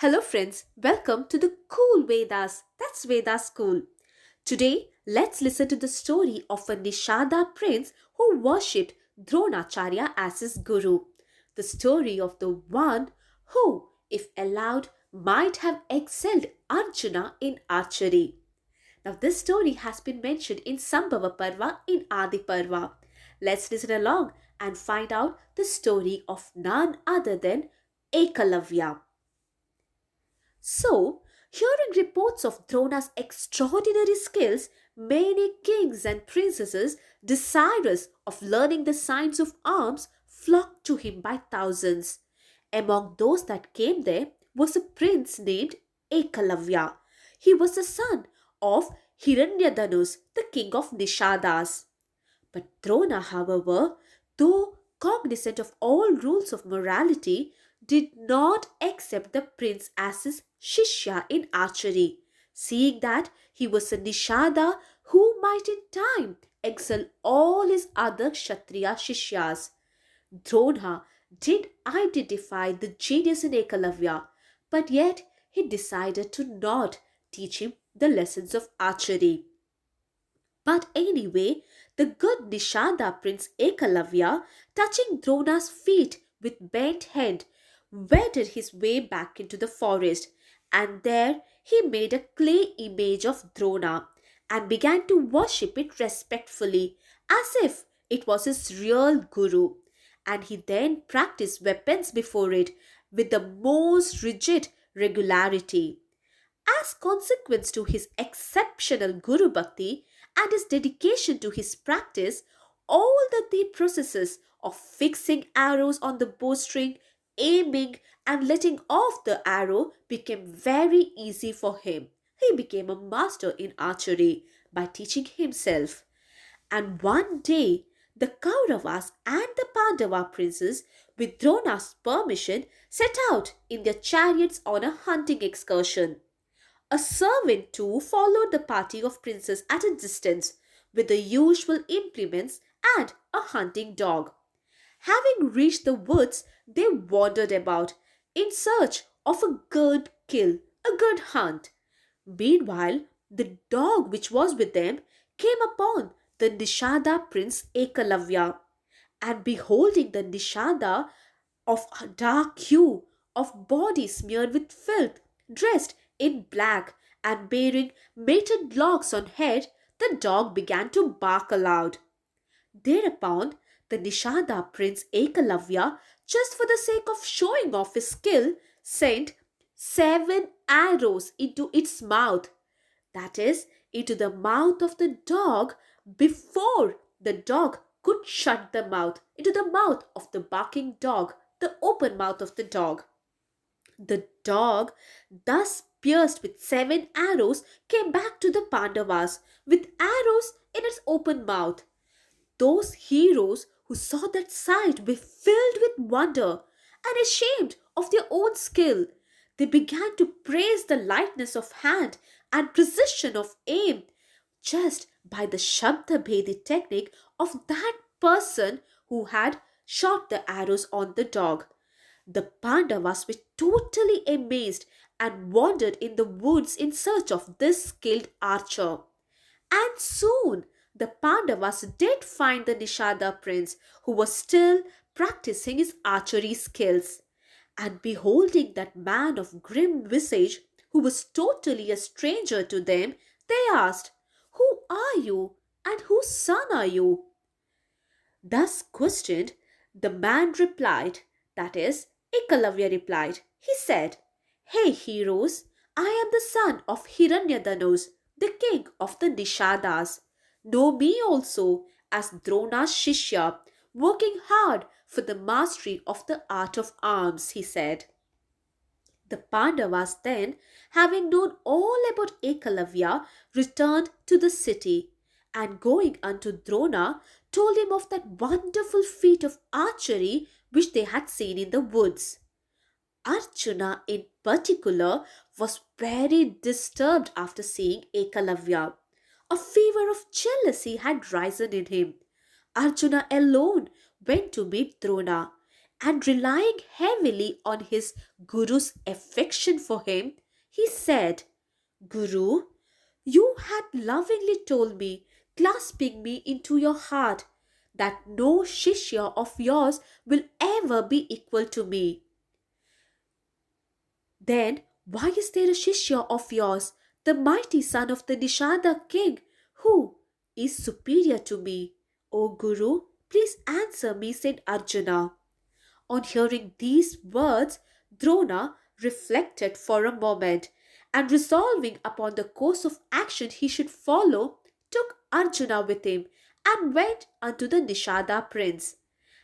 Hello friends, welcome to the Cool Vedas. That's Vedas Cool. Today, let's listen to the story of a Nishada prince who worshipped Dronacharya as his guru. The story of the one who, if allowed, might have excelled Arjuna in archery. Now, this story has been mentioned in Sambhava Parva in Adi Parva. Let's listen along and find out the story of none other than Ekalavya. So, hearing reports of Drona's extraordinary skills, many kings and princesses desirous of learning the science of arms flocked to him by thousands. Among those that came there was a prince named Ekalavya. He was the son of Hiranyadanus, the king of Nishadas. But Drona, however, though cognizant of all rules of morality, did not accept the prince as his shishya in archery, seeing that he was a Nishada who might in time excel all his other Kshatriya sishyas. Drona did identify the genius in Ekalavya, but yet he decided to not teach him the lessons of archery. But anyway, the good Nishada Prince Ekalavya, touching Drona's feet with bent head, waded his way back into the forest, and there he made a clay image of Drona and began to worship it respectfully, as if it was his real guru. And he then practiced weapons before it with the most rigid regularity. As consequence to his exceptional Guru Bhakti and his dedication to his practice, all the deep processes of fixing arrows on the bowstring, aiming, and letting off the arrow became very easy for him. He became a master in archery by teaching himself. And one day, the Kauravas and the Pandava princes, with Drona's permission, set out in their chariots on a hunting excursion. A servant too followed the party of princes at a distance with the usual implements and a hunting dog. Having reached the woods, they wandered about in search of a good kill, a good hunt. Meanwhile, the dog which was with them came upon the Nishada prince Ekalavya, and beholding the Nishada of a dark hue, of body smeared with filth, dressed in black, and bearing matted locks on head, the dog began to bark aloud. Thereupon, the Nishada prince Ekalavya, just for the sake of showing off his skill, sent 7 arrows into its mouth, that is, into the mouth of the dog, before the dog could shut the mouth, into the mouth of the barking dog, the open mouth of the dog. The dog, thus pierced with 7 arrows, came back to the Pandavas with arrows in its open mouth. Those heroes who saw that sight were filled with wonder and ashamed of their own skill. They began to praise the lightness of hand and precision of aim just by the Shabda Bhedi technique of that person who had shot the arrows on the dog. The Pandavas were totally amazed and wandered in the woods in search of this skilled archer. And soon the Pandavas did find the Nishada prince who was still practicing his archery skills. And beholding that man of grim visage who was totally a stranger to them, they asked, "Who are you and whose son are you?" Thus questioned, the man replied, that is, Ekalavya replied. He said, "Hey heroes, I am the son of Hiranyadanus, the king of the Nishadas. Know me also as Drona's Shishya, working hard for the mastery of the art of arms," he said. The Pandavas then, having known all about Ekalavya, returned to the city, and going unto Drona, told him of that wonderful feat of archery which they had seen in the woods. Arjuna, in particular, was very disturbed after seeing Ekalavya. A fever of jealousy had risen in him. Arjuna alone went to meet Drona, and relying heavily on his Guru's affection for him, he said, Guru, you had lovingly told me, clasping me into your heart, that no shishya of yours will ever be equal to me. Then why is there a Shishya of yours, the mighty son of the Nishada king, who is superior to me? O Guru, please answer me, said Arjuna. On hearing these words, Drona reflected for a moment and resolving upon the course of action he should follow, took Arjuna with him and went unto the Nishada Prince.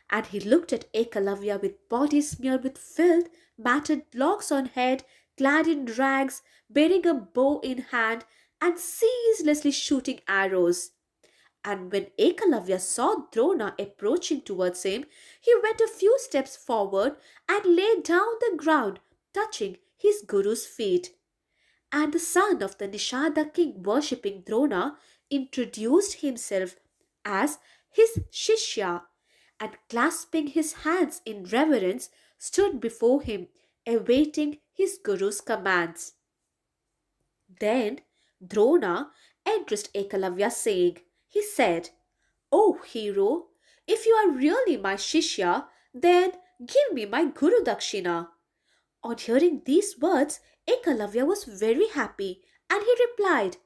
And he looked at Ekalavya with body smeared with filth, matted locks on head, clad in rags, bearing a bow in hand, and ceaselessly shooting arrows. And when Ekalavya saw Drona approaching towards him, he went a few steps forward and lay down the ground, touching his Guru's feet. And the son of the Nishada king worshipping Drona introduced himself as his Shishya and clasping his hands in reverence stood before him, awaiting his Guru's commands. Then Drona addressed Ekalavya saying, he said, O hero, if you are really my Shishya, then give me my Guru Dakshina. On hearing these words, Ekalavya was very happy and he replied,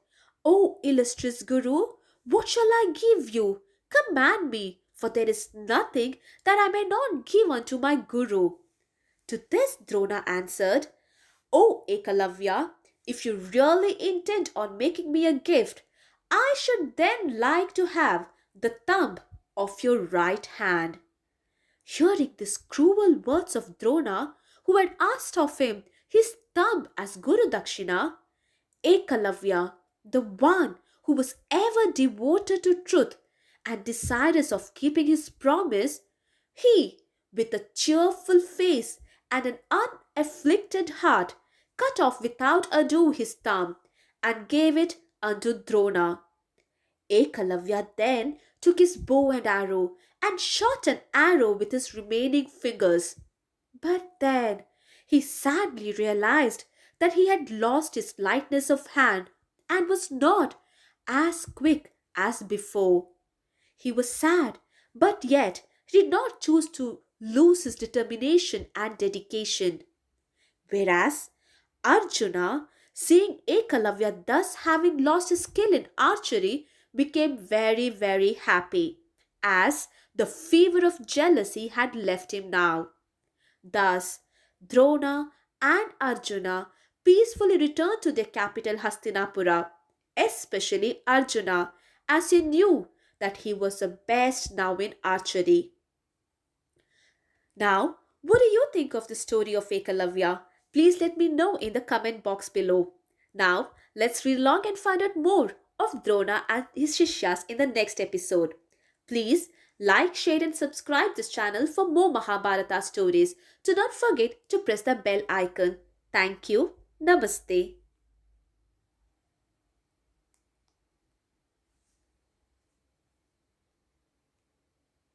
O illustrious Guru, what shall I give you? Command me, for there is nothing that I may not give unto my Guru. To this Drona answered, O Ekalavya, if you really intend on making me a gift, I should then like to have the thumb of your right hand. Hearing these cruel words of Drona, who had asked of him his thumb as Guru Dakshina, Ekalavya, the one who was ever devoted to truth and desirous of keeping his promise, he, with a cheerful face and an unafflicted heart, cut off without ado his thumb and gave it unto Drona. Ekalavya then took his bow and arrow and shot an arrow with his remaining fingers. But then he sadly realized that he had lost his lightness of hand and was not as quick as before. He was sad, but yet he did not choose to lose his determination and dedication. Whereas Arjuna, seeing Ekalavya thus having lost his skill in archery, became very, very happy, as the fever of jealousy had left him now. Thus, Drona and Arjuna peacefully returned to their capital Hastinapura, especially Arjuna, as he knew that he was the best now in archery. Now, what do you think of the story of Ekalavya? Please let me know in the comment box below. Now, let's read along and find out more of Drona and his Shishyas in the next episode. Please like, share and subscribe this channel for more Mahabharata stories. Do not forget to press the bell icon. Thank you. Namaste.